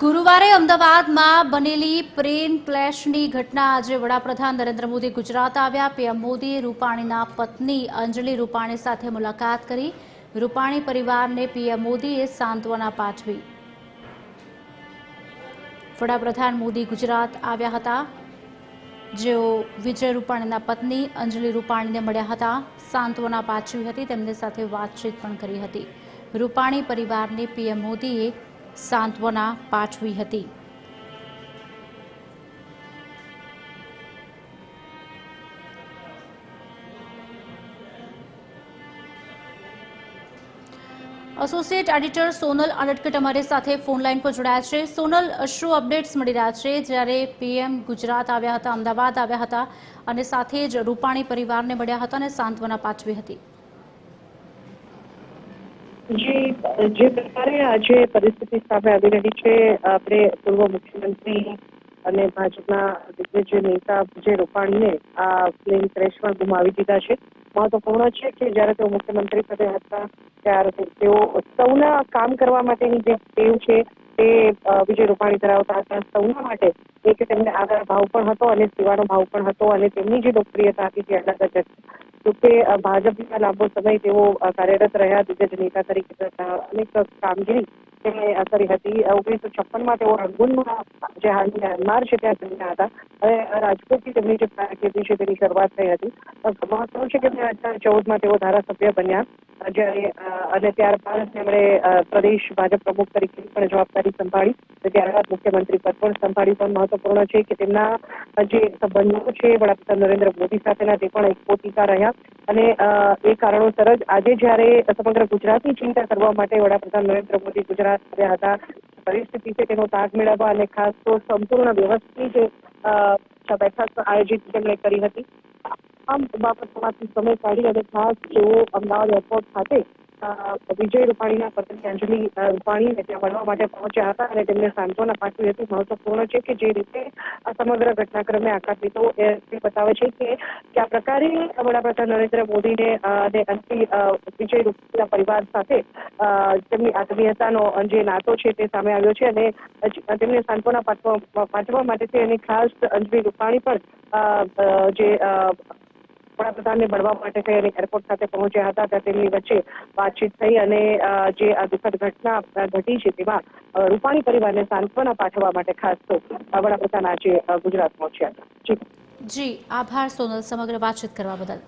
ગુરુવારે અમદાવાદમાં બનેલી પ્લેન ક્રેશની ઘટના આજે વડાપ્રધાન નરેન્દ્ર મોદી ગુજરાત આવ્યા। પીએમ મોદીએ રૂપાણીના પત્ની અંજલિ રૂપાણી સાથે મુલાકાત કરી। રૂપાણી પરિવારને પીએમ મોદીએ સાંત્વના પાઠવી। વડાપ્રધાન મોદી ગુજરાત આવ્યા હતા, જેઓ વિજય રૂપાણીના પત્ની અંજલિ રૂપાણીને મળ્યા હતા, સાંત્વના પાઠવી હતી, તેમની સાથે વાતચીત પણ કરી હતી। રૂપાણી પરિવારને પીએમ મોદીએ સાંત્વના પાઠવી હતી। એસોસિએટ એડિટર સોનલ આડટકટ અમારી સાથે ફોન લાઈન પર જોડાયા છે। સોનલ, શું અપડેટ્સ મળી રહ્યા છે જ્યારે પીએમ ગુજરાત આવ્યા હતા, અમદાવાદ આવ્યા હતા અને સાથે જ રૂપાણી પરિવારને મળ્યા હતા અને સાંત્વના પાઠવી હતી? જે પ્રકારે આજે પરિસ્થિતિ સામે આવી રહી છે, આપણે પૂર્વ મુખ્યમંત્રી અને ભાજપના દિગ્ગજ નેતા વિજય રૂપાણીને આ પ્લેન ક્રેશમાં ગુમાવી દીધા છે। મહત્વપૂર્ણ છે કે જ્યારે તેઓ મુખ્યમંત્રી પદે હતા ત્યારે તેઓ સૌના કામ કરવા માટેની જે ટેવ છે તે વિજય રૂપાણી ધરાવતા હતા। સૌના માટે એક તેમને આદર ભાવ પણ હતો અને સેવાનો ભાવ પણ હતો અને તેમની જે લોકપ્રિયતા હતી તે અલગ જ હતી। તો તે ભાજપના લાંબો સમય તેઓ કાર્યરત રહ્યા, દિગ્ગજ નેતા તરીકે અનેક કામગીરી તેમણે કરી હતી। 1956માં તેઓ રંગૂનમાં જે હાલની મ્યાનમાર છે ત્યાં જન્મ્યા હતા અને રાજકોટથી તેમની જે કારકિર્દી છે તેની શરૂઆત થઈ હતી। મહત્વનું છે કે 2014માં તેઓ ધારાસભ્ય બન્યા જ્યારે અને ત્યારબાદ તેમણે પ્રદેશ ભાજપ પ્રમુખ તરીકે પણ જવાબદારી સંભાળી, ત્યારબાદ મુખ્યમંત્રી પદ પણ સંભાળ્યું। પણ મહત્વપૂર્ણ છે કે તેમના જે સંબંધો છે વડાપ્રધાન નરેન્દ્ર મોદી સાથેના તે પણ એક પોતીકા રહ્યા અને એ કારણોસર જ આજે જ્યારે સમગ્ર ગુજરાતની ચિંતા કરવા માટે વડાપ્રધાન નરેન્દ્ર મોદી ગુજરાત આવ્યા હતા, પરિસ્થિતિ છે તેનો તાગ મેળવવા અને ખાસ તો સંપૂર્ણ વ્યવસ્થિત બેઠક આયોજિત તેમણે કરી હતી। તમામ બાબતોમાંથી સમય કાઢી અને ખાસ તેઓ અમદાવાદ એરપોર્ટ ખાતે વિજય રૂપાણીના પત્ની અંજલિ રૂપાણીને ત્યાં મળવા માટે પહોંચ્યા હતા અને તેમને સાંત્વના પાઠવી હતી। મહત્વપૂર્ણ છે કે જે રીતે આ સમગ્ર ઘટનાક્રમે આઘાતીતો એ બતાવે છે કે આ પ્રકારે વડાપ્રધાન નરેન્દ્ર મોદીને અને વિજય રૂપાણીના પરિવાર સાથે તેમની આત્મીયતાનો જે નાતો છે તે સામે આવ્યો છે અને તેમને સાંત્વના પાઠવવા માટે અને ખાસ અંજલિ રૂપાણી પણ જે વડાપ્રધાનને મળવા માટે થઈ અને એરપોર્ટ ખાતે પહોંચ્યા હતા ત્યાં તેમની વચ્ચે વાતચીત થઈ અને જે આ દુઃખદ ઘટના ઘટી છે તેમાં રૂપાણી પરિવારને સાંત્વના પાઠવવા માટે ખાસ તો વડાપ્રધાન આજે ગુજરાત પહોંચ્યા હતા। જી, આભાર સોનલ, સમગ્ર વાતચીત કરવા બદલ।